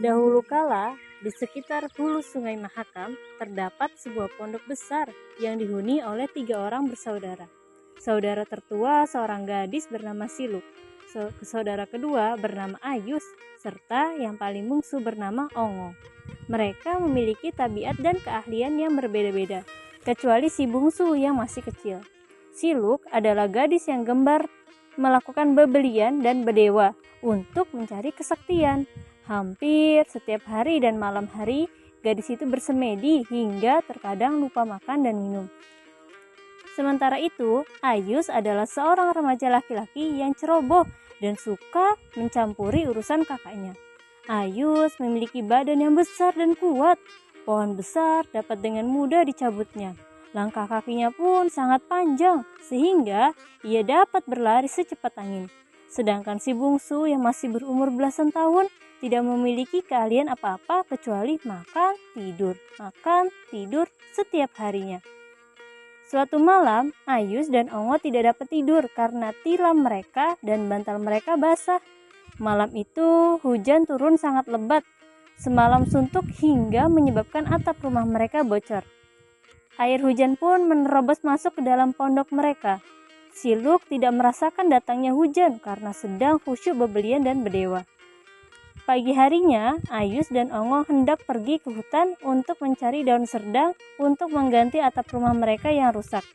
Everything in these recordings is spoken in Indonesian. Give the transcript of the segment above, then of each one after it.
Dahulu kala, di sekitar hulu Sungai Mahakam, terdapat sebuah pondok besar yang dihuni oleh 3 orang bersaudara. Saudara tertua seorang gadis bernama Siluk, saudara kedua bernama Ayus, serta yang paling bungsu bernama Ongo. Mereka memiliki tabiat dan keahlian yang berbeda-beda, kecuali si bungsu yang masih kecil. Siluk adalah gadis yang gemar melakukan bebelian dan berdewa untuk mencari kesaktian. Hampir setiap hari dan malam hari, gadis itu bersemedi hingga terkadang lupa makan dan minum. Sementara itu, Ayus adalah seorang remaja laki-laki yang ceroboh dan suka mencampuri urusan kakaknya. Ayus memiliki badan yang besar dan kuat. Pohon besar dapat dengan mudah dicabutnya. Langkah kakinya pun sangat panjang, sehingga ia dapat berlari secepat angin. Sedangkan si bungsu yang masih berumur belasan tahun tidak memiliki keahlian apa-apa kecuali makan, tidur setiap harinya. Suatu malam, Ayus dan Ongo tidak dapat tidur karena tilam mereka dan bantal mereka basah. Malam itu, hujan turun sangat lebat. Semalam suntuk hingga menyebabkan atap rumah mereka bocor. Air hujan pun menerobos masuk ke dalam pondok mereka. Siluk tidak merasakan datangnya hujan karena sedang khusyuk bebelian dan berdewa. Pagi harinya, Ayus dan Ongo hendak pergi ke hutan untuk mencari daun serdang untuk mengganti atap rumah mereka yang rusak.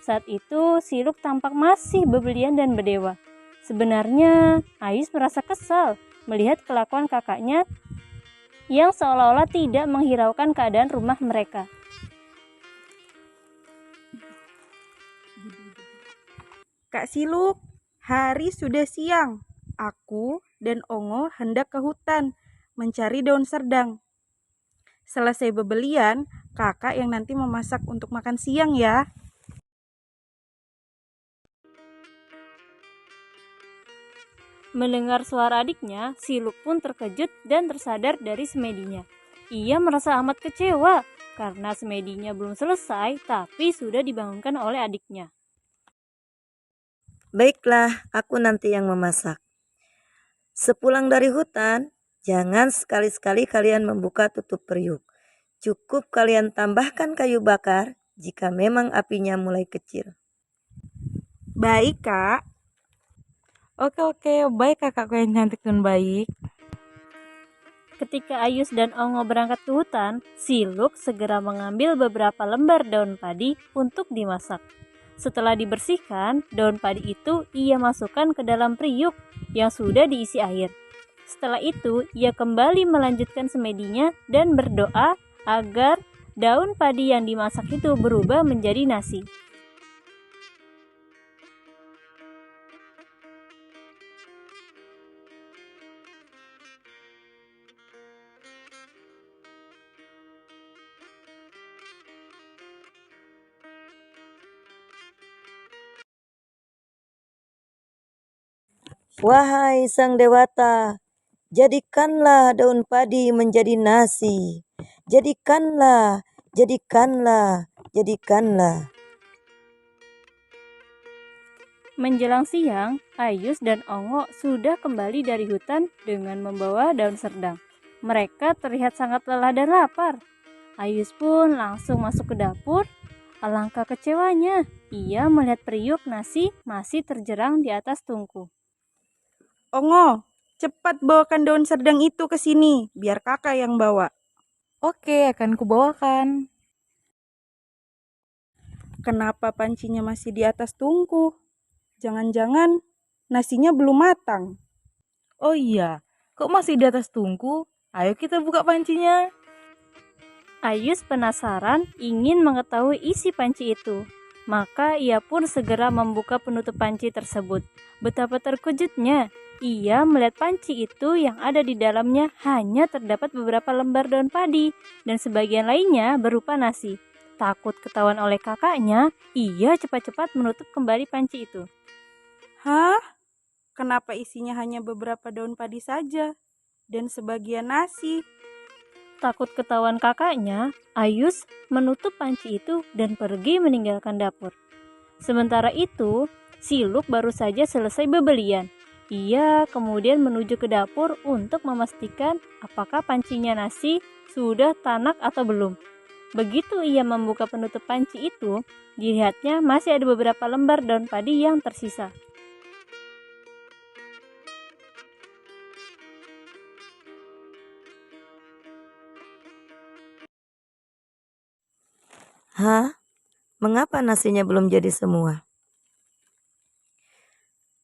Saat itu, Siluk tampak masih bebelian dan berdewa. Sebenarnya, Ayus merasa kesal melihat kelakuan kakaknya yang seolah-olah tidak menghiraukan keadaan rumah mereka. Kak Siluk, hari sudah siang. Aku dan Ongo hendak ke hutan mencari daun serdang. Selesai bebelian, kakak yang nanti memasak untuk makan siang ya. Mendengar suara adiknya, Siluk pun terkejut dan tersadar dari semedinya. Ia merasa amat kecewa karena semedinya belum selesai tapi sudah dibangunkan oleh adiknya. Baiklah, aku nanti yang memasak. Sepulang dari hutan, jangan sekali-sekali kalian membuka tutup periuk. Cukup kalian tambahkan kayu bakar jika memang apinya mulai kecil. Baik, Kak. Oke, baik kakakku yang cantik dan baik. Ketika Ayus dan Ongo berangkat ke hutan, Siluk segera mengambil beberapa lembar daun padi untuk dimasak. Setelah dibersihkan, daun padi itu ia masukkan ke dalam periuk yang sudah diisi air. Setelah itu, ia kembali melanjutkan semedinya dan berdoa agar daun padi yang dimasak itu berubah menjadi nasi. Wahai sang dewata, jadikanlah daun padi menjadi nasi. Jadikanlah. Menjelang siang, Ayus dan Ongo sudah kembali dari hutan dengan membawa daun serdang. Mereka terlihat sangat lelah dan lapar. Ayus pun langsung masuk ke dapur. Alangkah kecewanya, ia melihat periuk nasi masih terjerang di atas tungku. Ongo, cepat bawakan daun serdang itu ke sini, biar kakak yang bawa. Oke, akan kubawakan. Kenapa pancinya masih di atas tungku? Jangan-jangan nasinya belum matang. Oh iya, kok masih di atas tungku? Ayo kita buka pancinya. Ayus penasaran ingin mengetahui isi panci itu. Maka ia pun segera membuka penutup panci tersebut. Betapa terkejutnya, ia melihat panci itu yang ada di dalamnya hanya terdapat beberapa lembar daun padi dan sebagian lainnya berupa nasi. Takut ketahuan oleh kakaknya, ia cepat-cepat menutup kembali panci itu. Hah? Kenapa isinya hanya beberapa daun padi saja dan sebagian nasi? Takut ketahuan kakaknya, Ayus menutup panci itu dan pergi meninggalkan dapur. Sementara itu, Siluk baru saja selesai bebelian. Ia kemudian menuju ke dapur untuk memastikan apakah pancinya nasi sudah tanak atau belum. Begitu ia membuka penutup panci itu, dilihatnya masih ada beberapa lembar daun padi yang tersisa. Hah? Mengapa nasinya belum jadi semua?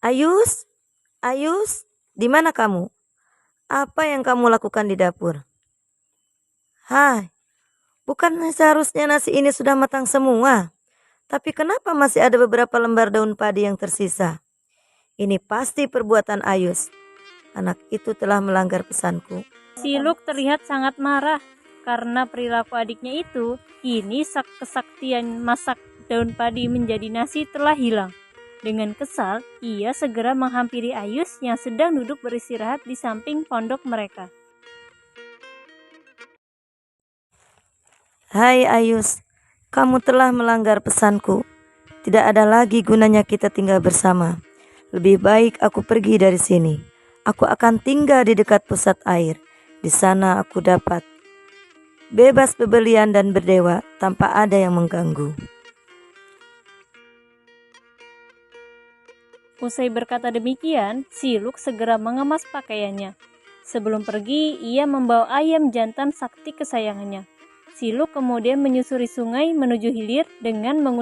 Ayus? Ayus? Di mana kamu? Apa yang kamu lakukan di dapur? Hai, bukan seharusnya nasi ini sudah matang semua? Tapi kenapa masih ada beberapa lembar daun padi yang tersisa? Ini pasti perbuatan Ayus. Anak itu telah melanggar pesanku. Siluk terlihat sangat marah karena perilaku adiknya itu. Kini kesaktian masak daun padi menjadi nasi telah hilang. Dengan kesal, ia segera menghampiri Ayus yang sedang duduk beristirahat di samping pondok mereka. Hai Ayus, kamu telah melanggar pesanku. Tidak ada lagi gunanya kita tinggal bersama. Lebih baik aku pergi dari sini. Aku akan tinggal di dekat pusat air. Di sana aku dapat bebas bebelian dan berdewa tanpa ada yang mengganggu. Usai berkata demikian, Siluk segera mengemas pakaiannya. Sebelum pergi, ia membawa ayam jantan sakti kesayangannya. Siluk kemudian menyusuri sungai menuju hilir dengan menggunakan